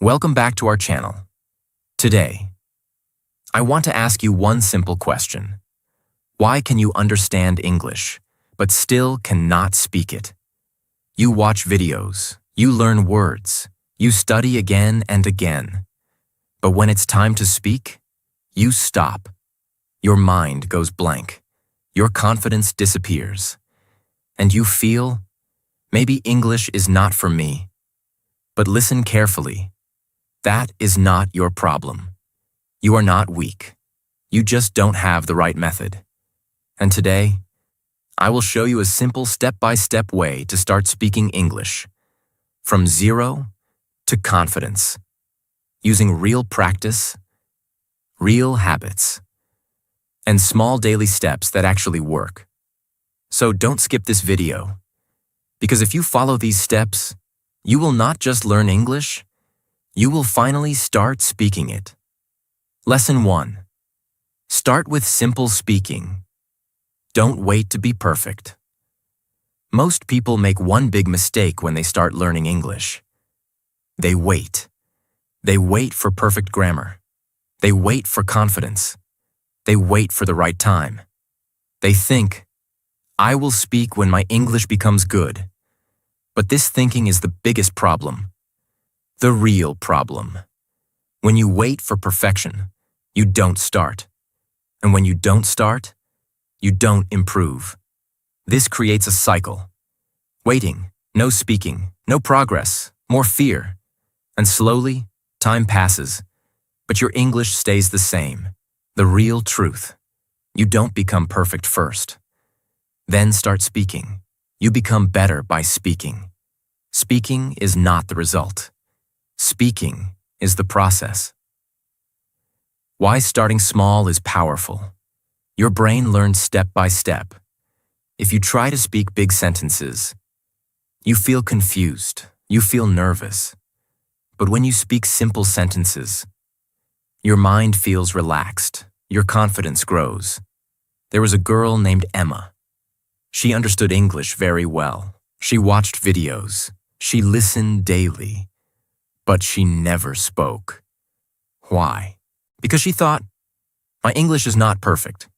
Welcome back to our channel. Today, I want to ask you one simple question. Why can you understand English, but still cannot speak it? You watch videos, you learn words, you study again and again. But when it's time to speak, you stop. Your mind goes blank. Your confidence disappears. And you feel, maybe English is not for me. But listen carefully. That is not your problem. You are not weak. You just don't have the right method. And today, I will show you a simple step-by-step way to start speaking English, from zero to confidence, using real practice, real habits, and small daily steps that actually work. So don't skip this video, because if you follow these steps, you will not just learn English, you will finally start speaking it. Lesson 1. Start with simple speaking. Don't wait to be perfect. Most people make one big mistake when they start learning English. They wait. They wait for perfect grammar. They wait for confidence. They wait for the right time. They think, I will speak when my English becomes good. But this thinking is the biggest problem. The real problem. When you wait for perfection, you don't start. And when you don't start, you don't improve. This creates a cycle. Waiting, no speaking, no progress, more fear. And slowly, time passes, but your English stays the same. The real truth. You don't become perfect first. Then start speaking. You become better by speaking. Speaking is not the result. Speaking is the process. Why starting small is powerful. Your brain learns step by step. If you try to speak big sentences, you feel confused, you feel nervous. But when you speak simple sentences, your mind feels relaxed, your confidence grows. There was a girl named Emma. She understood English very well. She watched videos. She listened daily. But she never spoke. Why? Because she thought, my English is not perfect.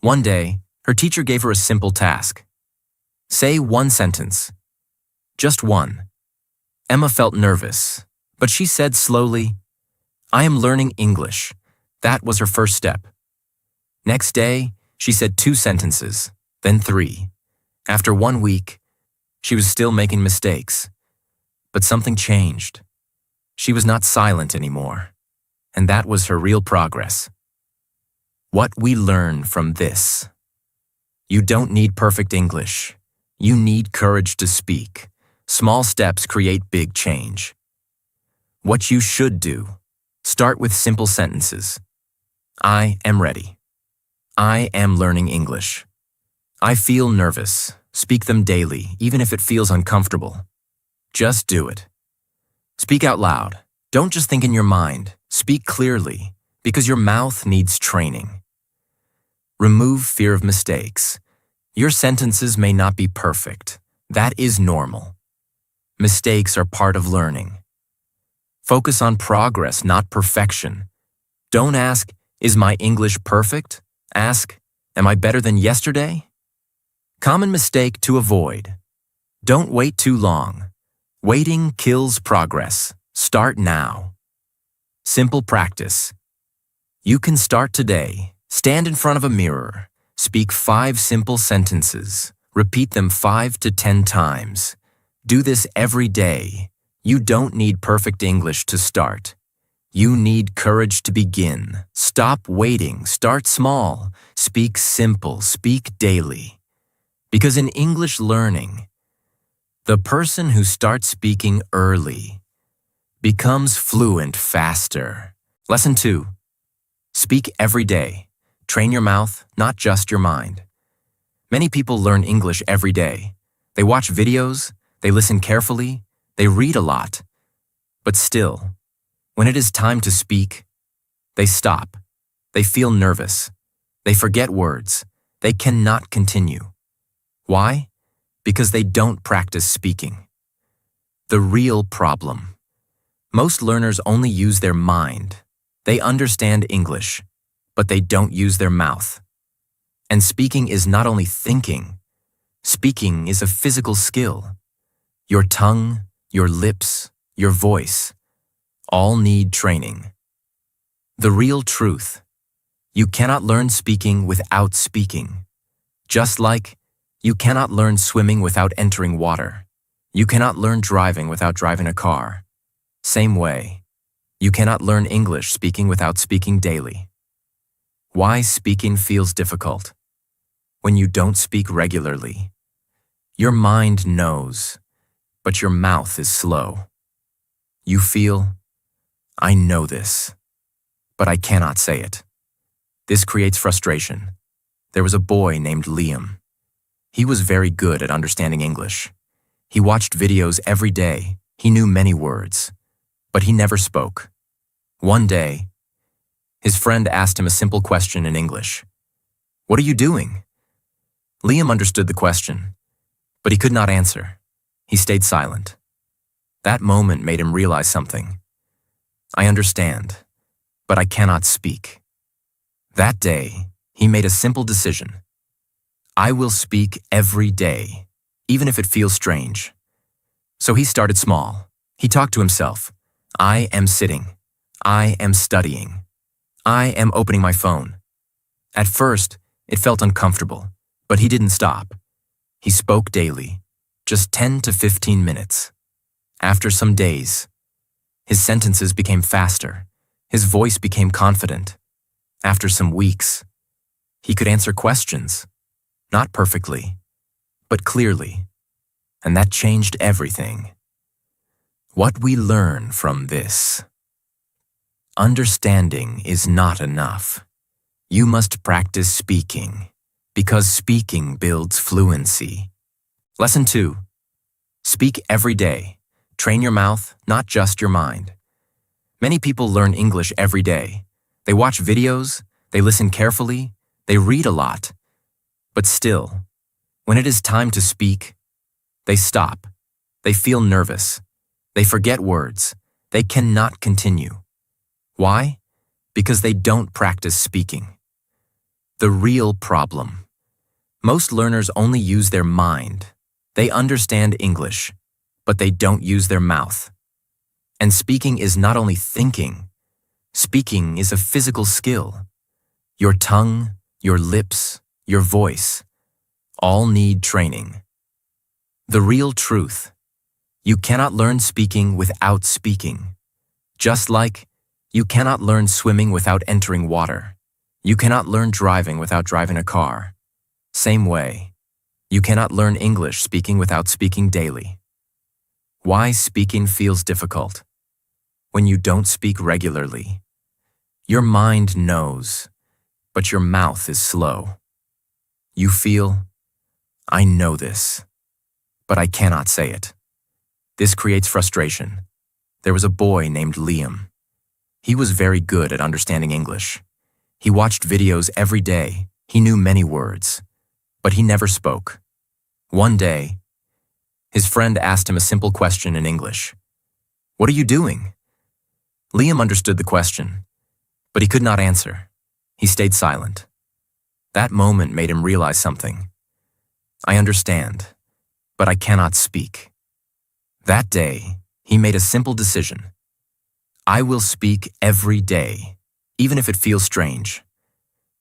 One day, her teacher gave her a simple task. Say one sentence. Just one. Emma felt nervous, but she said slowly, I am learning English. That was her first step. Next day, she said 2 sentences, then 3. After 1 week, she was still making mistakes. But something changed. She was not silent anymore, and that was her real progress. What we learn from this. You don't need perfect English. You need courage to speak. Small steps create big change. What you should do. Start with simple sentences. I am ready. I am learning English. I feel nervous. Speak them daily, even if it feels uncomfortable. Just do it. Speak out loud. Don't just think in your mind. Speak clearly, because your mouth needs training. Remove fear of mistakes. Your sentences may not be perfect. That is normal. Mistakes are part of learning. Focus on progress, not perfection. Don't ask, is my English perfect? Ask, am I better than yesterday? Common mistake to avoid. Don't wait too long. Waiting kills progress. Start now. Simple practice. You can start today. Stand in front of a mirror. Speak 5 simple sentences. Repeat them 5 to 10 times. Do this every day. You don't need perfect English to start. You need courage to begin. Stop waiting. Start small. Speak simple. Speak daily. Because in English learning, the person who starts speaking early becomes fluent faster. Lesson 2. Speak every day. Train your mouth, not just your mind. Many people learn English every day. They watch videos, they listen carefully, they read a lot. But still, when it is time to speak, they stop. They feel nervous. They forget words. They cannot continue. Why? Because they don't practice speaking. The real problem. Most learners only use their mind. They understand English, but they don't use their mouth. And speaking is not only thinking, speaking is a physical skill. Your tongue, your lips, your voice, all need training. The real truth: you cannot learn speaking without speaking. Just like you cannot learn swimming without entering water. You cannot learn driving without driving a car. Same way, you cannot learn English speaking without speaking daily. Why speaking feels difficult? When you don't speak regularly, your mind knows, but your mouth is slow. You feel, I know this, but I cannot say it. This creates frustration. There was a boy named Liam. He was very good at understanding English. He watched videos every day. He knew many words, but he never spoke. One day, his friend asked him a simple question in English. "What are you doing?" Liam understood the question, but he could not answer. He stayed silent. That moment made him realize something. I understand, but I cannot speak. That day, he made a simple decision. I will speak every day, even if it feels strange. So he started small. He talked to himself. I am sitting. I am studying. I am opening my phone. At first, it felt uncomfortable, but he didn't stop. He spoke daily, just 10 to 15 minutes. After some days, his sentences became faster. His voice became confident. After some weeks, he could answer questions, not perfectly, but clearly, and that changed everything. What we learn from this: understanding is not enough. You must practice speaking, because speaking builds fluency. Lesson 2. Speak every day. Train your mouth, not just your mind. Many people learn English every day. They watch videos, they listen carefully, they read a lot. But still, when it is time to speak, they stop. They feel nervous. They forget words. They cannot continue. Why? Because they don't practice speaking. The real problem: most learners only use their mind. They understand English, but they don't use their mouth. And speaking is not only thinking. Speaking is a physical skill. Your tongue, your lips, your voice, all need training. The real truth: you cannot learn speaking without speaking. Just like you cannot learn swimming without entering water. You cannot learn driving without driving a car. Same way, you cannot learn English speaking without speaking daily. Why speaking feels difficult? When you don't speak regularly, your mind knows, but your mouth is slow. You feel, I know this, but I cannot say it. This creates frustration. There was a boy named Liam. He was very good at understanding English. He watched videos every day. He knew many words, but he never spoke. One day, his friend asked him a simple question in English. What are you doing? Liam understood the question, but he could not answer. He stayed silent. That moment made him realize something. I understand, but I cannot speak. That day, he made a simple decision. I will speak every day, even if it feels strange.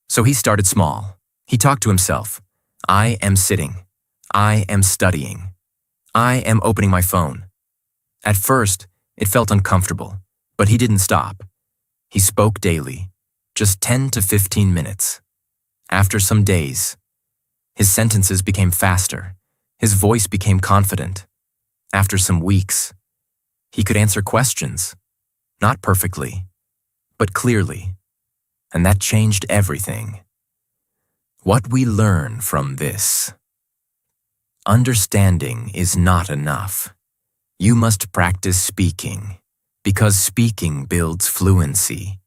So he started small. He talked to himself. I am sitting. I am studying. I am opening my phone. At first, it felt uncomfortable, but he didn't stop. He spoke daily, just 10 to 15 minutes. After some days, his sentences became faster. His voice became confident. After some weeks, he could answer questions, not perfectly, but clearly, and that changed everything. What we learn from this: understanding is not enough. You must practice speaking, because speaking builds fluency.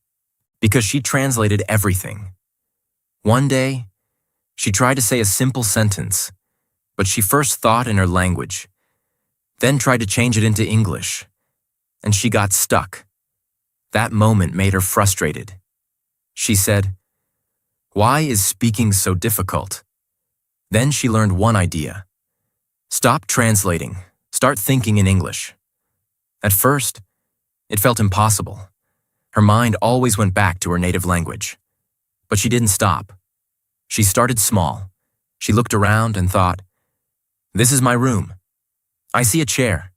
Because she translated everything. One day, she tried to say a simple sentence, but she first thought in her language, then tried to change it into English. and she got stuck. That moment made her frustrated. She said, "Why is speaking so difficult?" Then she learned one idea. Stop translating. Start thinking in English. At first, it felt impossible. Her mind always went back to her native language. But she didn't stop. She started small. She looked around and thought, "This is my room. I see a chair.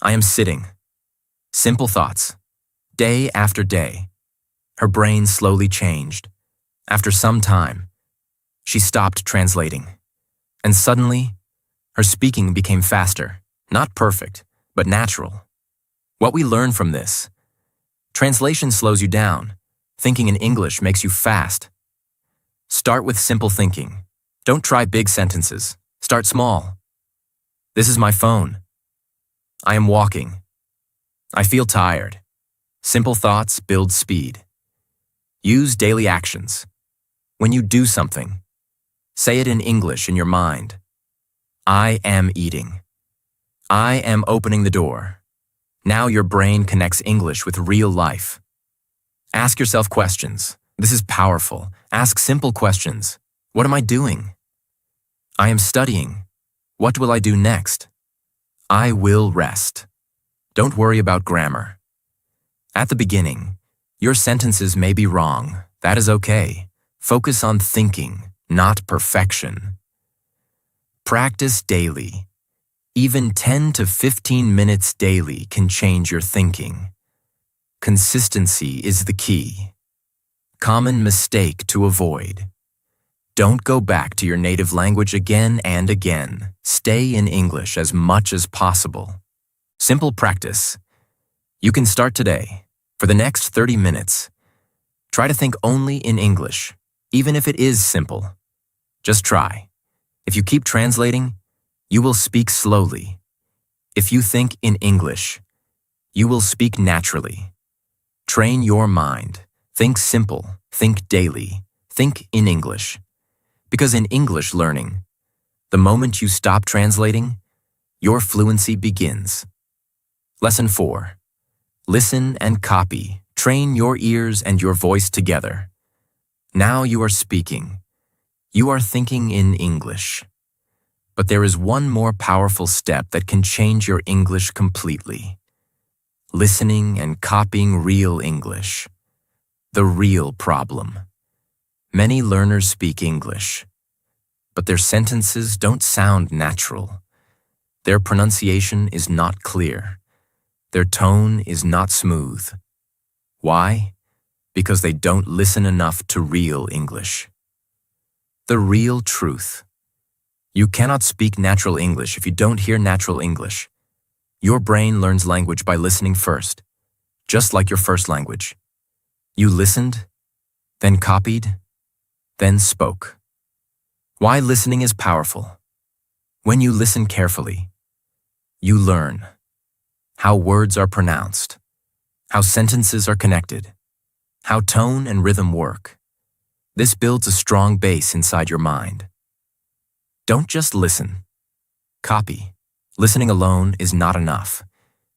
I am sitting." Simple thoughts. Day after day. Her brain slowly changed. After some time, she stopped translating. And suddenly, her speaking became faster. Not perfect, but natural. What we learn from this: translation slows you down. Thinking in English makes you fast. Start with simple thinking. Don't try big sentences. Start small. This is my phone. I am walking. I feel tired. Simple thoughts build speed. Use daily actions. When you do something, say it in English in your mind. I am eating. I am opening the door. Now your brain connects English with real life. Ask yourself questions. This is powerful. Ask simple questions. What am I doing? I am studying. What will I do next? I will rest. Don't worry about grammar. At the beginning, your sentences may be wrong. That is okay. Focus on thinking, not perfection. Practice daily. Even 10 to 15 minutes daily can change your thinking. Consistency is the key. Common mistake to avoid. Don't go back to your native language again and again. Stay in English as much as possible. Simple practice. You can start today. For the next 30 minutes, try to think only in English, even if it is simple. Just try. If you keep translating, you will speak slowly. If you think in English, you will speak naturally. Train your mind. Think simple. Think daily. Think in English. Because in English learning, the moment you stop translating, your fluency begins. Lesson 4. Listen and copy. Train your ears and your voice together. Now you are speaking. You are thinking in English. But there is one more powerful step that can change your English completely. Listening and copying real English. The real problem. Many learners speak English, but their sentences don't sound natural. Their pronunciation is not clear. Their tone is not smooth. Why? Because they don't listen enough to real English. The real truth. You cannot speak natural English if you don't hear natural English. Your brain learns language by listening first, just like your first language. You listened, then copied, then spoke. Why listening is powerful. When you listen carefully, you learn how words are pronounced, how sentences are connected, how tone and rhythm work. This builds a strong base inside your mind. Don't just listen. Copy. Listening alone is not enough.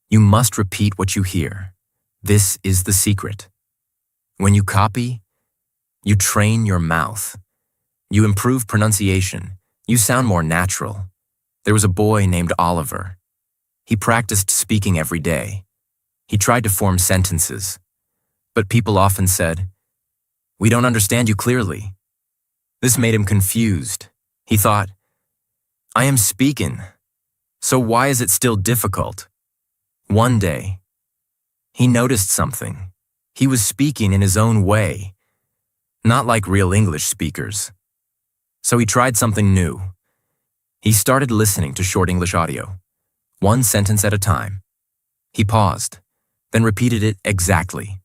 You must repeat what you hear. This is the secret. When you copy, you train your mouth. You improve pronunciation. You sound more natural. There was a boy named Oliver. He practiced speaking every day. He tried to form sentences. But people often said, "We don't understand you clearly." This made him confused. He thought, "I am speaking, so why is it still difficult?" One day, he noticed something. He was speaking in his own way, not like real English speakers. So he tried something new. He started listening to short English audio, one sentence at a time. He paused, then repeated it exactly.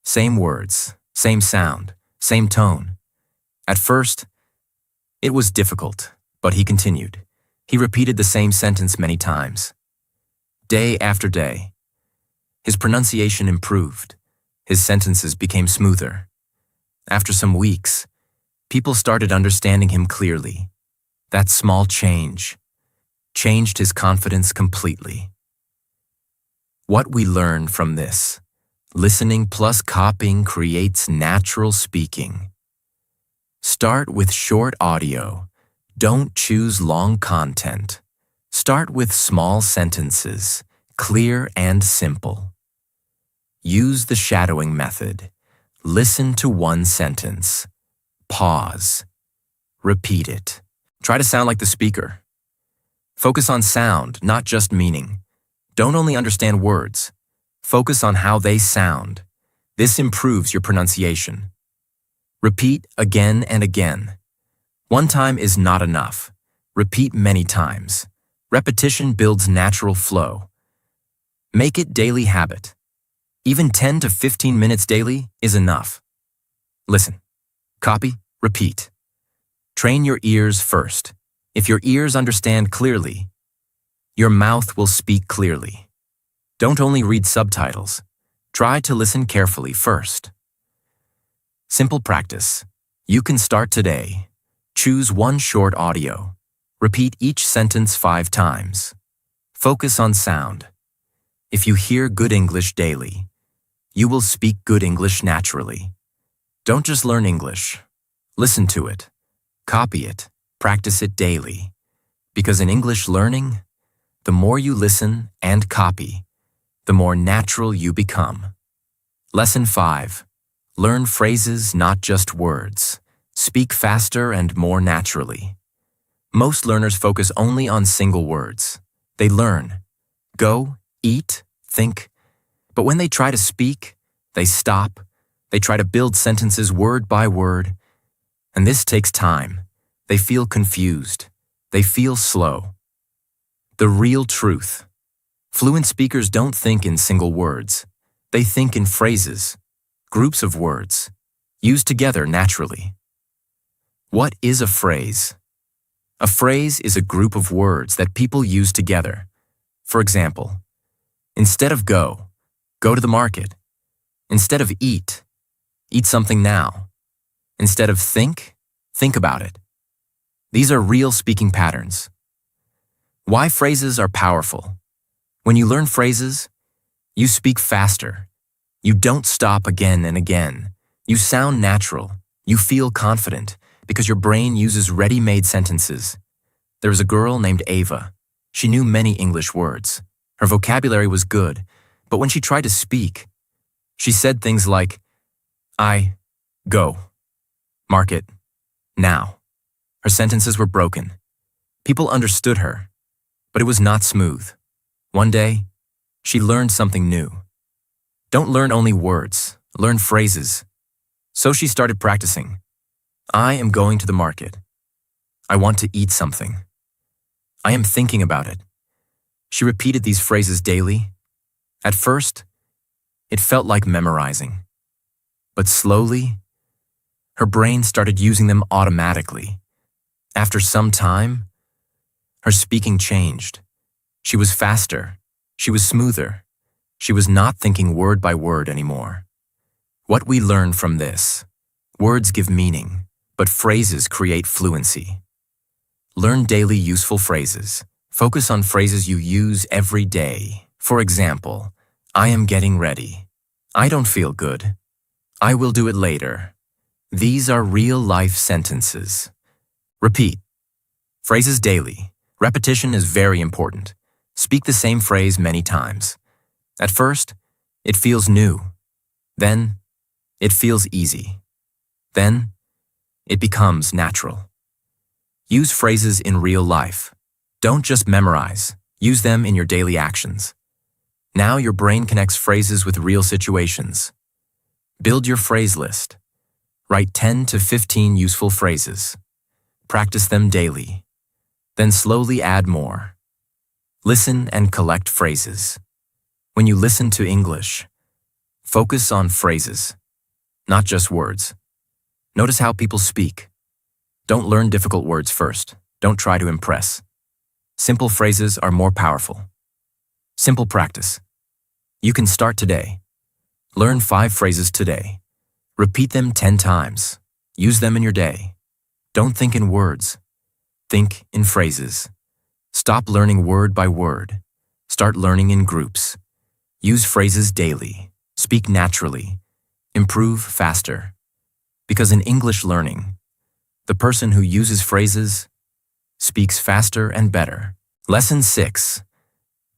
Same words, same sound, same tone. At first, it was difficult, but he continued. He repeated the same sentence many times. Day after day, his pronunciation improved. His sentences became smoother. After some weeks, people started understanding him clearly. That small change changed his confidence completely. What we learn from this: listening plus copying creates natural speaking. Start with short audio. Don't choose long content. Start with small sentences, clear and simple. Use the shadowing method. Listen to one sentence. Pause. Repeat it. Try to sound like the speaker. Focus on sound, not just meaning. Don't only understand words. Focus on how they sound. This improves your pronunciation. Repeat again and again. One time is not enough. Repeat many times. Repetition builds natural flow. Make it daily habit. Even 10 to 15 minutes daily is enough. Listen, copy, repeat. Train your ears first. If your ears understand clearly, your mouth will speak clearly. Don't only read subtitles. Try to listen carefully first. Simple practice. You can start today. Choose one short audio. Repeat each sentence 5 times. Focus on sound. If you hear good English daily, you will speak good English naturally. Don't just learn English. Listen to it. Copy it. Practice it daily. Because in English learning, the more you listen and copy, the more natural you become. Lesson 5. Learn phrases, not just words. Speak faster and more naturally. Most learners focus only on single words. They learn, go, eat, think, but when they try to speak, they stop. They try to build sentences word by word, and this takes time. They feel confused. They feel slow. The real truth. Fluent speakers don't think in single words. They think in phrases, groups of words, used together naturally. What is a phrase? A phrase is a group of words that people use together. For example, instead of go to the market. Instead of eat something now. Instead of think about it. These are real speaking patterns. Why phrases are powerful. When you learn phrases, you speak faster. You don't stop again and again. You sound natural. You feel confident because your brain uses ready-made sentences. There was a girl named Ava. She knew many English words. Her vocabulary was good, but when she tried to speak, she said things like, I, go, market, now. Her sentences were broken. People understood her, but it was not smooth. One day, she learned something new. Don't learn only words, learn phrases. So she started practicing. I am going to the market. I want to eat something. I am thinking about it. She repeated these phrases daily. At first, it felt like memorizing. But slowly, her brain started using them automatically. After some time, her speaking changed. She was faster. She was smoother. She was not thinking word by word anymore. What we learn from this: words give meaning, but phrases create fluency. Learn daily useful phrases. Focus on phrases you use every day. For example, I am getting ready. I don't feel good. I will do it later. These are real-life sentences. Repeat. Phrases daily. Repetition is very important. Speak the same phrase many times. At first, it feels new. Then, it feels easy. Then, it becomes natural. Use phrases in real life. Don't just memorize. Use them in your daily actions. Now your brain connects phrases with real situations. Build your phrase list. Write 10 to 15 useful phrases. Practice them daily. Then slowly add more. Listen and collect phrases. When you listen to English, focus on phrases, not just words. Notice how people speak. Don't learn difficult words first. Don't try to impress. Simple phrases are more powerful. Simple practice. You can start today. Learn 5 phrases today. Repeat them 10 times. Use them in your day. Don't think in words. Think in phrases. Stop learning word by word. Start learning in groups. Use phrases daily. Speak naturally. Improve faster. Because in English learning, the person who uses phrases speaks faster and better. Lesson 6.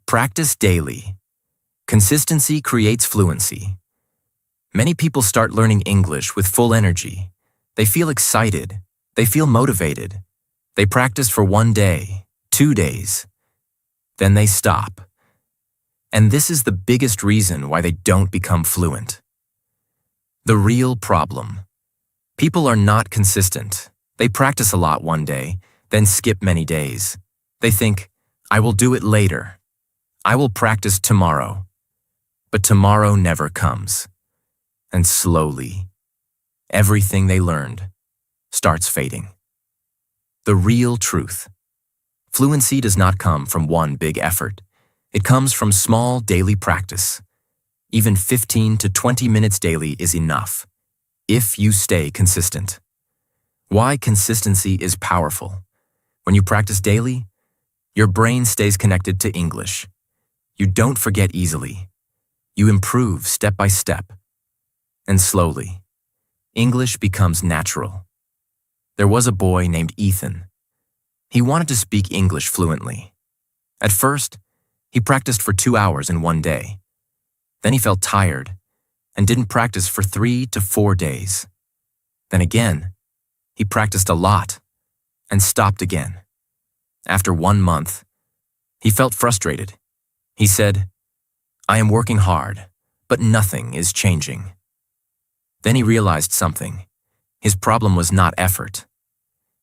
Practice daily. Consistency creates fluency. Many people start learning English with full energy. They feel excited. They feel motivated. They practice for 1 day, 2 days. Then they stop. And this is the biggest reason why they don't become fluent. The real problem. People are not consistent. They practice a lot 1 day, then skip many days. They think, I will do it later. I will practice tomorrow. But tomorrow never comes. And slowly, everything they learned starts fading. The real truth. Fluency does not come from one big effort. It comes from small daily practice. Even 15 to 20 minutes daily is enough, if you stay consistent. Why consistency is powerful. When you practice daily, your brain stays connected to English. You don't forget easily. You improve step by step. And slowly, English becomes natural. There was a boy named Ethan. He wanted to speak English fluently. At first, he practiced for 2 hours in 1 day. Then he felt tired and didn't practice for 3 to 4 days. Then again, he practiced a lot and stopped again. After 1 month, he felt frustrated. He said, I am working hard, but nothing is changing. Then he realized something. His problem was not effort.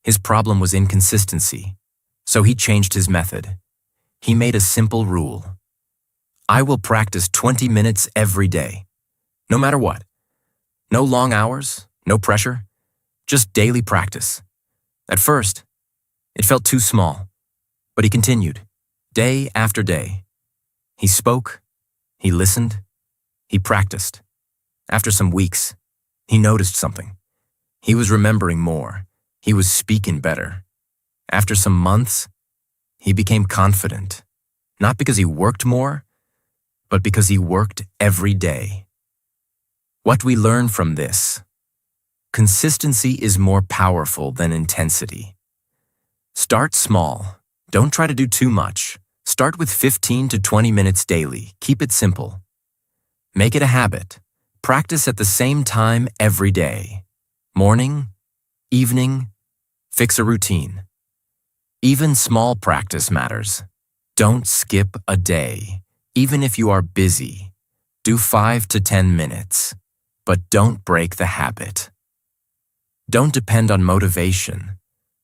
His problem was inconsistency. So he changed his method. He made a simple rule. I will practice 20 minutes every day, no matter what. No long hours, no pressure, just daily practice. At first, it felt too small, but he continued, day after day. He spoke, he listened, he practiced. After some weeks, he noticed something. He was remembering more. He was speaking better. After some months, he became confident, not because he worked more, but because he worked every day. What we learn from this: consistency is more powerful than intensity. Start small. Don't try to do too much. Start with 15 to 20 minutes daily. Keep it simple. Make it a habit. Practice at the same time every day. Morning, evening, fix a routine. Even small practice matters. Don't skip a day. Even if you are busy, do 5 to 10 minutes, but don't break the habit. Don't depend on motivation.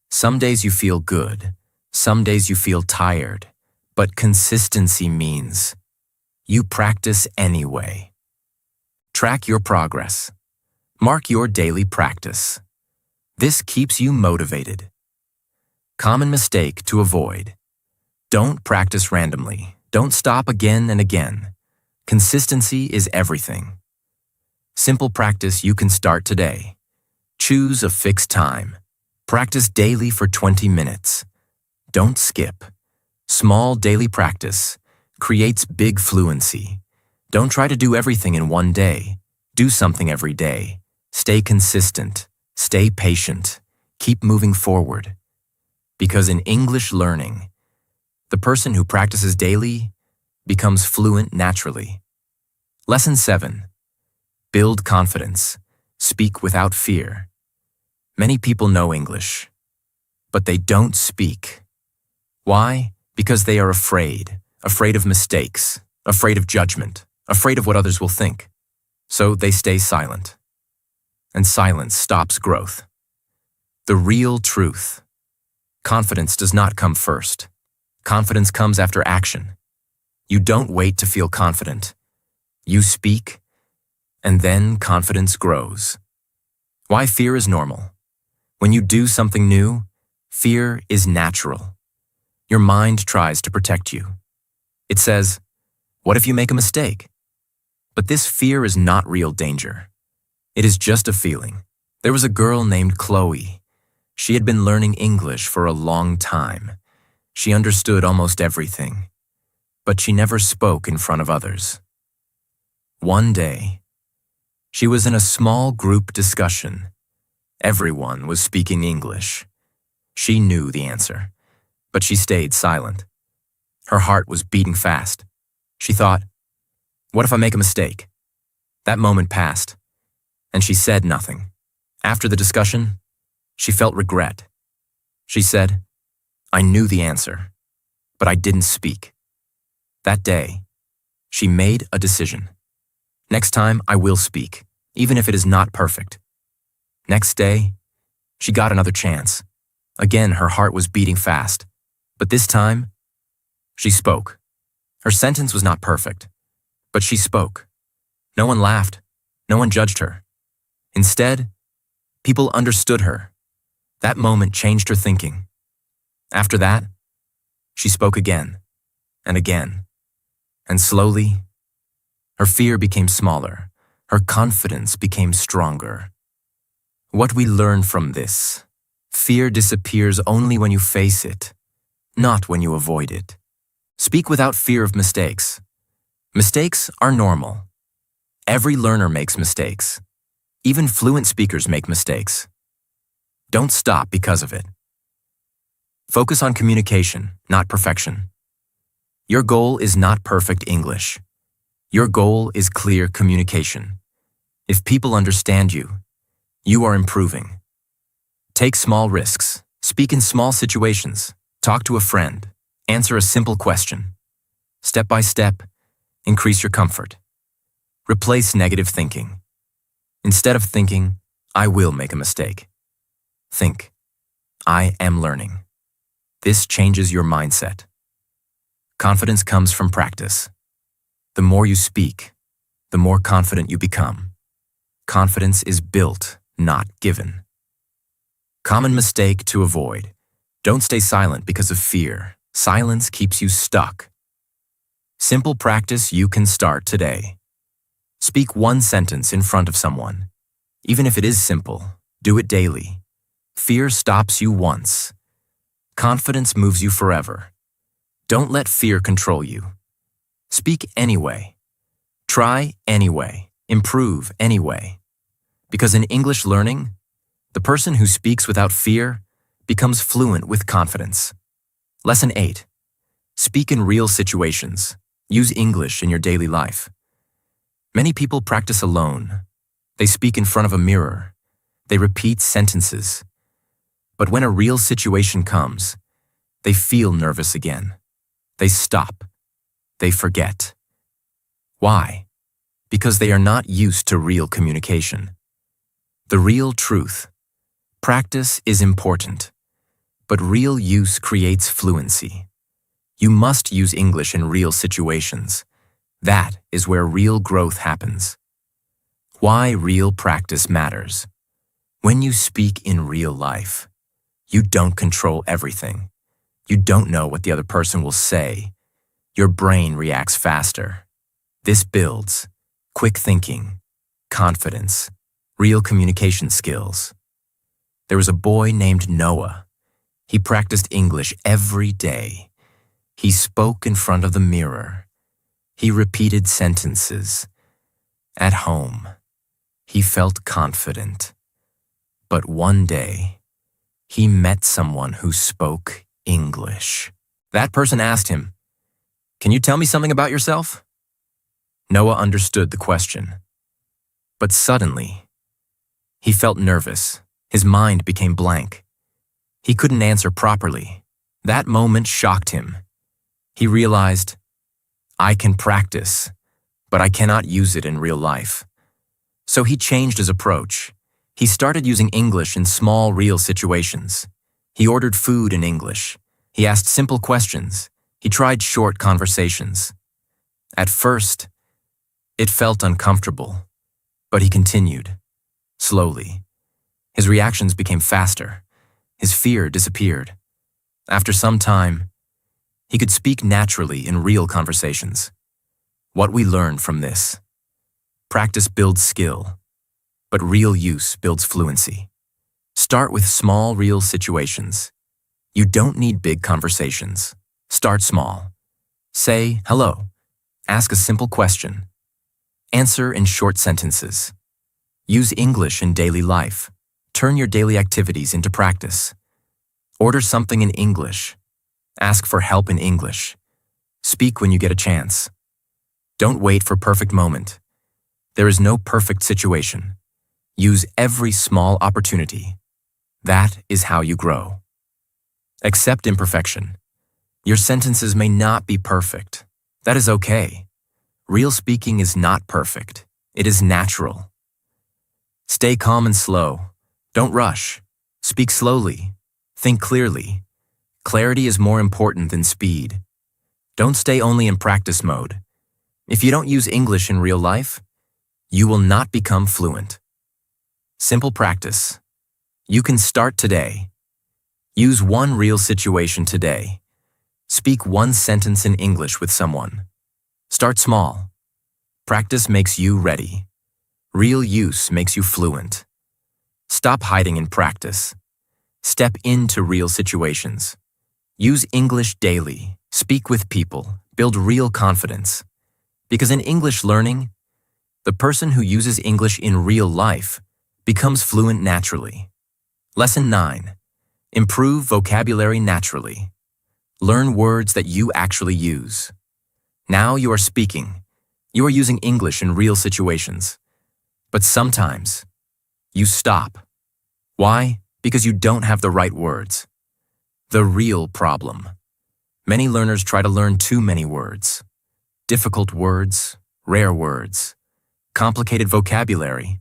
Some days you feel good, some days you feel tired, but consistency means you practice anyway. Track your progress. Mark your daily practice. This keeps you motivated. Common mistake to avoid. Don't practice randomly. Don't stop again and again. Consistency is everything. Simple practice you can start today. Choose a fixed time. Practice daily for 20 minutes. Don't skip. Small daily practice creates big fluency. Don't try to do everything in 1 day. Do something every day. Stay consistent. Stay patient. Keep moving forward. Because in English learning, the person who practices daily becomes fluent naturally. Lesson 7. Build confidence. Speak without fear. Many people know English, but they don't speak. Why? Because they are afraid of mistakes, afraid of judgment, afraid of what others will think. So they stay silent. And silence stops growth. The real truth. Confidence does not come first. Confidence comes after action. You don't wait to feel confident. You speak, and then confidence grows. Why fear is normal. When you do something new, fear is natural. Your mind tries to protect you. It says, what if you make a mistake? But this fear is not real danger. It is just a feeling. There was a girl named Chloe. She had been learning English for a long time. She understood almost everything, but she never spoke in front of others. One day, she was in a small group discussion. Everyone was speaking English. She knew the answer, but she stayed silent. Her heart was beating fast. She thought, what if I make a mistake? That moment passed, and she said nothing. After the discussion, she felt regret. She said, I knew the answer, but I didn't speak. That day, she made a decision. Next time, I will speak, even if it is not perfect. Next day, she got another chance. Again, her heart was beating fast, but this time, she spoke. Her sentence was not perfect, but she spoke. No one laughed. No one judged her. Instead, people understood her. That moment changed her thinking. After that, she spoke again and again, and slowly, her fear became smaller. Her confidence became stronger. What we learn from this: fear disappears only when you face it, not when you avoid it. Speak without fear of mistakes. Mistakes are normal. Every learner makes mistakes. Even fluent speakers make mistakes. Don't stop because of it. Focus on communication, not perfection. Your goal is not perfect English. Your goal is clear communication. If people understand you, you are improving. Take small risks. Speak in small situations. Talk to a friend. Answer a simple question. Step by step, increase your comfort. Replace negative thinking. Instead of thinking, I will make a mistake, think, I am learning. This changes your mindset. Confidence comes from practice. The more you speak, the more confident you become. Confidence is built, not given. Common mistake to avoid: don't stay silent because of fear. Silence keeps you stuck. Simple practice you can start today. Speak one sentence in front of someone. Even if it is simple, do it daily. Fear stops you once. Confidence moves you forever. Don't let fear control you. Speak anyway. Try anyway. Improve anyway. Because in English learning, the person who speaks without fear becomes fluent with confidence. Lesson 8. Speak in real situations. Use English in your daily life. Many people practice alone. They speak in front of a mirror. They repeat sentences. But when a real situation comes, they feel nervous again. They stop. They forget. Why? Because they are not used to real communication. The real truth: practice is important, but real use creates fluency. You must use English in real situations. That is where real growth happens. Why real practice matters. When you speak in real life, you don't control everything. You don't know what the other person will say. Your brain reacts faster. This builds quick thinking, confidence, real communication skills. There was a boy named Noah. He practiced English every day. He spoke in front of the mirror. He repeated sentences. At home, he felt confident. But one day, he met someone who spoke English. That person asked him, "Can you tell me something about yourself?" Noah understood the question. But suddenly, he felt nervous. His mind became blank. He couldn't answer properly. That moment shocked him. He realized, I can practice, but I cannot use it in real life. So he changed his approach. He started using English in small, real situations. He ordered food in English. He asked simple questions. He tried short conversations. At first, it felt uncomfortable, but he continued. Slowly, his reactions became faster. His fear disappeared. After some time, he could speak naturally in real conversations. What we learn from this: practice builds skill, but real use builds fluency. Start with small, real situations. You don't need big conversations. Start small. Say hello. Ask a simple question. Answer in short sentences. Use English in daily life. Turn your daily activities into practice. Order something in English. Ask for help in English. Speak when you get a chance. Don't wait for perfect moment. There is no perfect situation. Use every small opportunity. That is how you grow. Accept imperfection. Your sentences may not be perfect. That is okay. Real speaking is not perfect. It is natural. Stay calm and slow. Don't rush. Speak slowly. Think clearly. Clarity is more important than speed. Don't stay only in practice mode. If you don't use English in real life, you will not become fluent. Simple practice. You can start today. Use one real situation today. Speak one sentence in English with someone. Start small. Practice makes you ready. Real use makes you fluent. Stop hiding in practice. Step into real situations. Use English daily. Speak with people. Build real confidence. Because in English learning, the person who uses English in real life becomes fluent naturally. Lesson 9. Improve vocabulary naturally. Learn words that you actually use. Now you are speaking. You are using English in real situations. But sometimes, you stop. Why? Because you don't have the right words. The real problem. Many learners try to learn too many words. Difficult words, rare words, complicated vocabulary.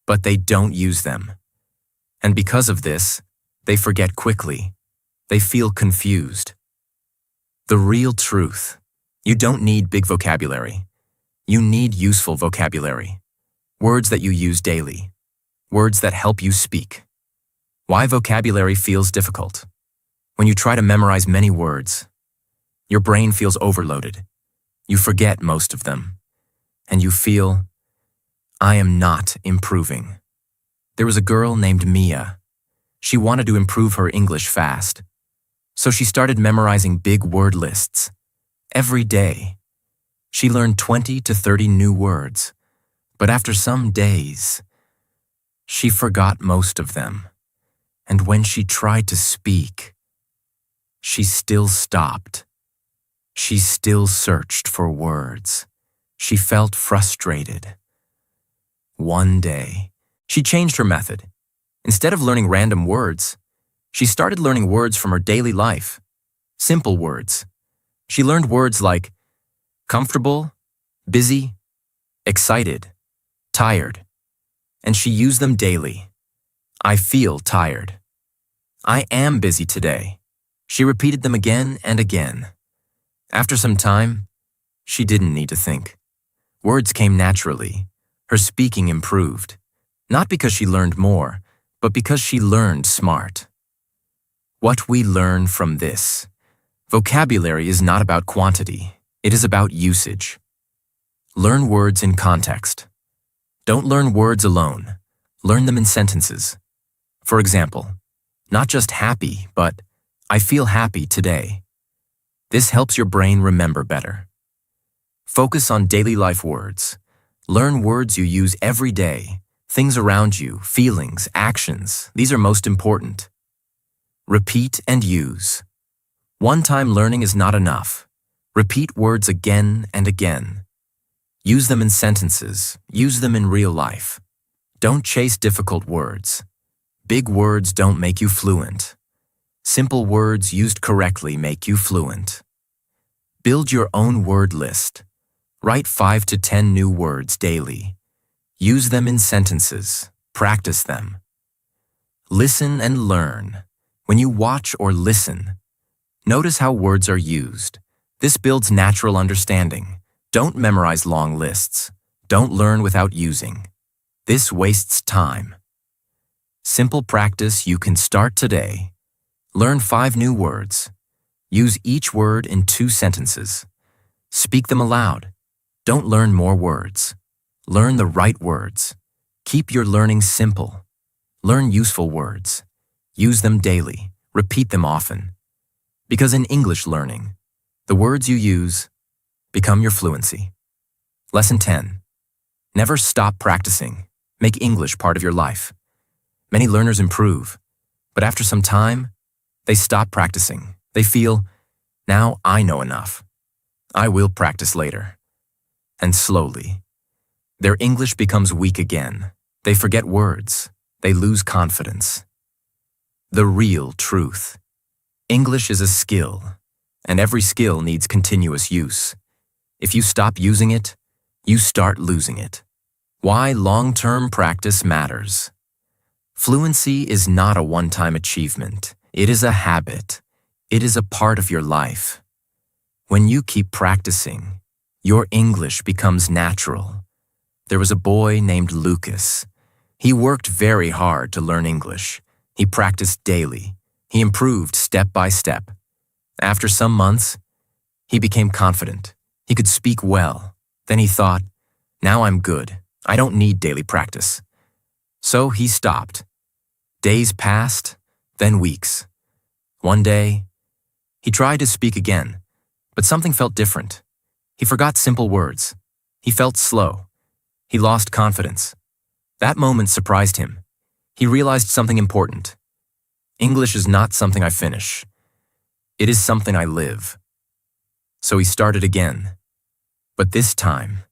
But they don't use them. And because of this, they forget quickly. They feel confused. The real truth. You don't need big vocabulary. You need useful vocabulary. Words that you use daily. Words that help you speak. Why vocabulary feels difficult? When you try to memorize many words, your brain feels overloaded. You forget most of them. And you feel, I am not improving. There was a girl named Mia. She wanted to improve her English fast. So she started memorizing big word lists. Every day. She learned 20 to 30 new words. But after some days, she forgot most of them. And when she tried to speak, she still stopped. She still searched for words. She felt frustrated. One day, she changed her method. Instead of learning random words, she started learning words from her daily life. Simple words. She learned words like comfortable, busy, excited, tired. And she used them daily. I feel tired. I am busy today. She repeated them again and again. After some time, she didn't need to think. Words came naturally. Her speaking improved. Not because she learned more, but because she learned smart. What we learn from this. Vocabulary is not about quantity. It is about usage. Learn words in context. Don't learn words alone. Learn them in sentences. For example, not just happy, but I feel happy today. This helps your brain remember better. Focus on daily life words. Learn words you use every day. Things around you, feelings, actions, these are most important. Repeat and use. One-time learning is not enough. Repeat words again and again. Use them in sentences. Use them in real life. Don't chase difficult words. Big words don't make you fluent. Simple words used correctly make you fluent. Build your own word list. Write 5 to 10 new words daily. Use them in sentences. Practice them. Listen and learn. When you watch or listen, notice how words are used. This builds natural understanding. Don't memorize long lists. Don't learn without using. This wastes time. Simple practice you can start today. Learn 5 new words. Use each word in 2 sentences. Speak them aloud. Don't learn more words. Learn the right words. Keep your learning simple. Learn useful words. Use them daily. Repeat them often. Because in English learning, the words you use become your fluency. Lesson 10. Never stop practicing. Make English part of your life. Many learners improve, but after some time, they stop practicing. They feel, now I know enough. I will practice later. And slowly, their English becomes weak again. They forget words. They lose confidence. The real truth. English is a skill, and every skill needs continuous use. If you stop using it, you start losing it. Why long-term practice matters. Fluency is not a one-time achievement. It is a habit. It is a part of your life. When you keep practicing, your English becomes natural. There was a boy named Lucas. He worked very hard to learn English. He practiced daily. He improved step by step. After some months, he became confident. He could speak well. Then he thought, now I'm good. I don't need daily practice. So he stopped. Days passed, then weeks. One day, he tried to speak again, but something felt different. He forgot simple words. He felt slow. He lost confidence. That moment surprised him. He realized something important. English is not something I finish. It is something I live. So he started again. But this time,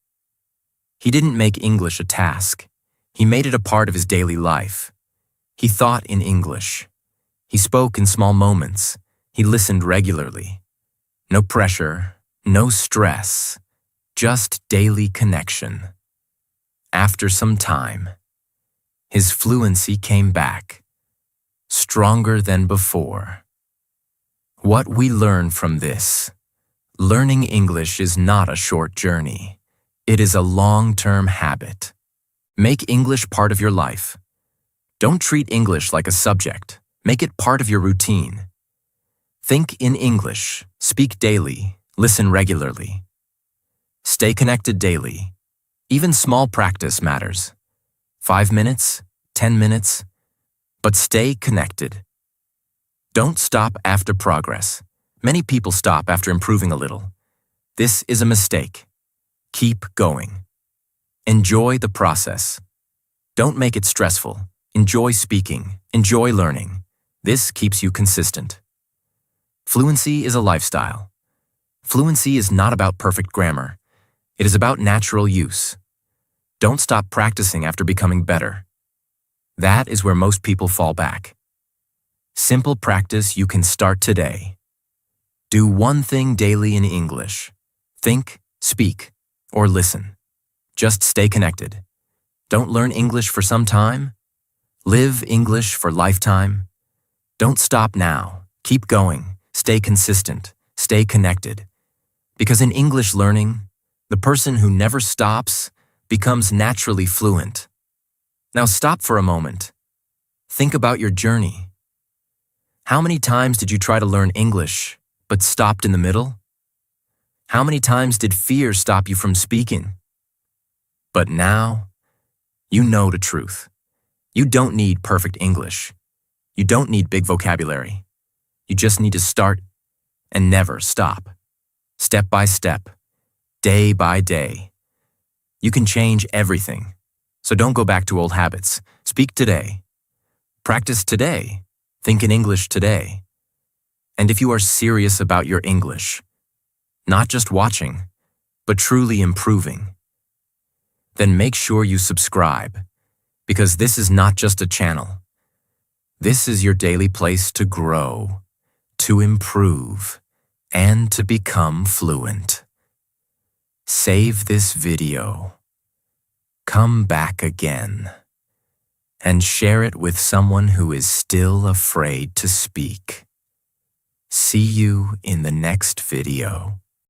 he didn't make English a task. He made it a part of his daily life. He thought in English. He spoke in small moments. He listened regularly. No pressure, no stress, just daily connection. After some time, his fluency came back, stronger than before. What we learn from this: learning English is not a short journey. It is a long-term habit. Make English part of your life. Don't treat English like a subject. Make it part of your routine. Think in English, speak daily, listen regularly. Stay connected daily. Even small practice matters. 5 minutes, 10 minutes, but stay connected. Don't stop after progress. Many people stop after improving a little. This is a mistake. Keep going. Enjoy the process. Don't make it stressful. Enjoy speaking. Enjoy learning. This keeps you consistent. Fluency is a lifestyle. Fluency is not about perfect grammar. It is about natural use. Don't stop practicing after becoming better. That is where most people fall back. Simple practice you can start today. Do one thing daily in English. Think, speak, or listen. Just stay connected. Don't learn English for some time. Live English for lifetime. Don't stop now. Keep going. Stay consistent. Stay connected. Because in English learning, the person who never stops becomes naturally fluent. Now stop for a moment. Think about your journey. How many times did you try to learn English, but stopped in the middle? How many times did fear stop you from speaking? But now, you know the truth. You don't need perfect English. You don't need big vocabulary. You just need to start and never stop. Step by step, day by day. You can change everything. So don't go back to old habits. Speak today. Practice today. Think in English today. And if you are serious about your English, not just watching, but truly improving, then make sure you subscribe, because this is not just a channel. This is your daily place to grow, to improve, and to become fluent. Save this video, come back again, and share it with someone who is still afraid to speak. See you in the next video.